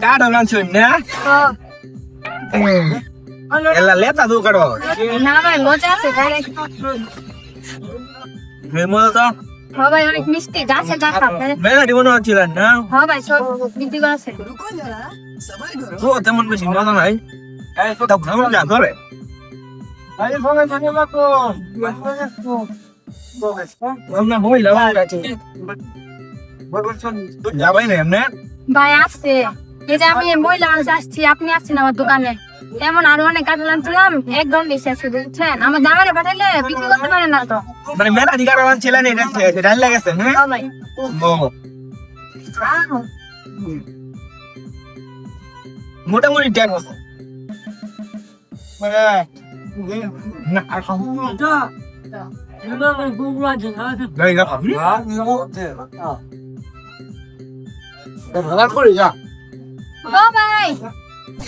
কাটো লাঞ্চুন না এলা লেতা দু কাটো না ভাই মজা আছে ভাই। মেমো তো হ্যাঁ ভাই অনেক মিষ্টি গাছে গাছা। মেলা দিবন ছিলেন না হ্যাঁ ভাই সব বৃদ্ধি আছে। ও তেমন বেশি মজা নাই তা ভ্রমণ যা করে আমরা বইলা আছে যাবাই না এমনি ভাই আসছে এই যে আমি মহিলা মানুষ আসছি, আপনি আসছেন আমার দোকানে, এমন আরো অনেক কাজ আনছিলাম, এক ঘন্টা শেষ বুঝছেন, আমার দামারে পাঠাইলে বিক্রি করতে পারেন না তো। মানে মেলা দিকার ছিলেন এটা ডাল লাগেছে হ্যাঁ হ্যাঁ ভাই মোটামুটি ট্যাগ ও ভাই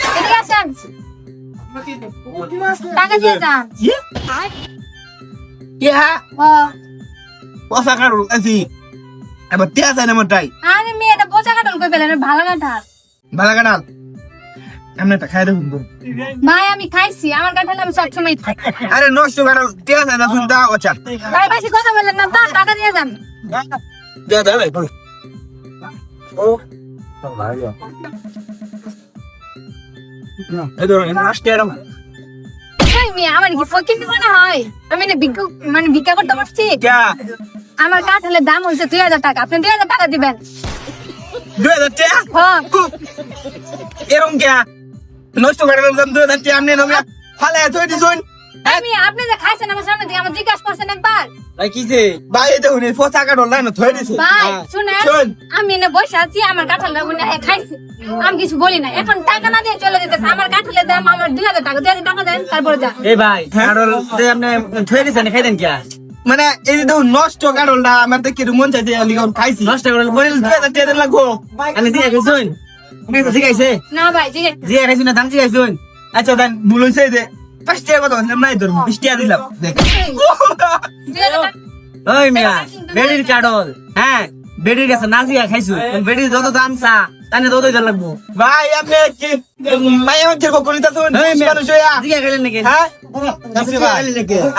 এদিকে আসেন, টাকা দিয়ে যান। ও পয়সা কাটুন আছি এবার তে আছে না মোটাই আরে মেয়েটা বোঝা কাটন করে পেলেন, ভালো কাঁঠাল। ভালো কাটাল এমনি একটা খাই দেখুন ভাই আমি খাইছি, আমার কাঁঠাল আমি সবসময় খাই। আরে নষ্ট কাটাল তে আছে না শুনতে আচ্ছা ভাই বেশি কথা বললেন না, তার টাকা দিয়ে যান। দে দে ভাই ও এই ধরো নাস্তে এরকম ভাই মেয়ে আমার কি ফকির মনে হয়, আমি না ভিক্ষা করতে পারছি। क्या আমার কাঁঠালের দাম হয়েছে 2000 টাকা, আপনি 2000 টাকা দিবেন। 2000 টাকা হ্যাঁ এরকম क्या নষ্ট কাটাল দাম 2000 টাকা আমনে নমিয়া ফালে তুই দিছুন আমি আপনি যে খাইছেন আমার সামনে দিয়ে আমার জিজ্ঞাসা করছেন একবার। ভাই কিছে ভাই এই দেখুন এই পয়সা কাটাল না থই দিছি ভাই শুনেন শুন আমি না বসে আছি, আমার কাঁঠাল খাইছি, আমি কিছু বলি না, এখন টাকা না দিয়ে চলে যেতেছে, আমার কাঁঠালের দাম আমার 2000 টাকা, 2000 টাকা দেন তারপরে যান। এই ভাই কারণ আপনি থয়ে দিছেন খাইতেন কি মানে এই যে দেখুন নষ্ট কাটালটা আমার দেখে মন চাইছে লিখন খাইছি নষ্ট করে বলে 2000 টাকা লাগবো আমি দিয়ে খাইছুন আপনি তো শিখাইছে না ভাই ঠিক আছে দিয়ে খাইছুন না দাম শিখাইছুন আচ্ছা দেন ভুল হইছে যে 5 টাকা কত বললাম নাই ধরুন 20 টাকা দিলাম দেখ 2000 টাকা ওই মিয়া বেডির কাডল হ্যাঁ বেডির কাছে না জিয়া খাইছু বেডির যত দাম চা তানে ততই দাম লাগবো ভাই আপনি কি মায়া হচ্ছে কোন তা শুন এই মিয়া মানুষ হইয়া জিয়া খাইলেন নাকি হ্যাঁ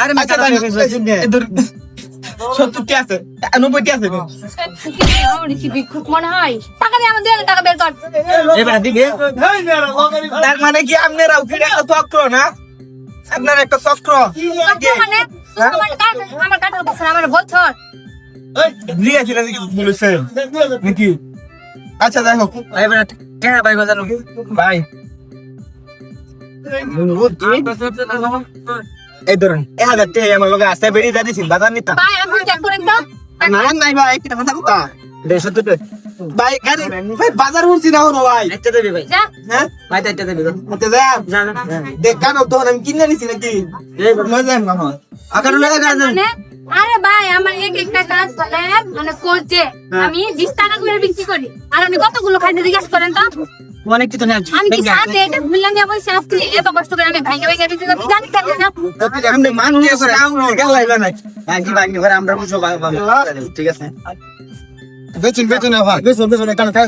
আরে মা আচ্ছা কাডল খাইছুন 70 টাকা আছে 90 টাকা আছে আমার কি ভিক্ষুক মনে হয়, টাকা দিয়ে আমার 2000 টাকা বের কর। এবার দিকে তার মানে কি আপনারাও কি একটা চক্র না আপনার একটা চক্র মানে আমার কাঁঠাল বছর আমার বছর দিয়েছিলেন কি বলেছেন নাকি আচ্ছা যাই হোক এবার টাকা পাই বাজানো ভাই এই ধরুন 1000 টাকা আমার লগে আছে বেরিয়ে যাচ্ছি বাজার নিতাম ভাই আপনি চেক করেন তো। না নাই ভাই একটা কথা কথা 150 টাকা ভাই গাড়ি ভাই বাজার উঠছি না হলো ভাই একটা দেবে ভাই যা হ্যাঁ ভাই একটা দেবে মতে যা দেখ কেন তো আমি কিনে নিছি নাকি এই মজা না আকার লাগা গাছ মানে আরে ভাই আমার একটা কাজ করেন মানে করছে, আমি 20 টাকা করে বিক্রি করি, আর আপনি কতগুলো খাইতে জিজ্ঞাসা করেন তো। অনেক কিছু নেই আমি কি সাথে এটা ভুললাম না, বলছি আজকে এত কষ্ট করে আমি ভাইকে ভাইকে বিক্রি করি, জানি কেন না। আপনি মানুষ গেল লাইলা নাই ভাঙি ভাঙি করে আমরা বুঝো ঠিক আছে বেচুন বেচুন ভাই বেচুন কারণ খাই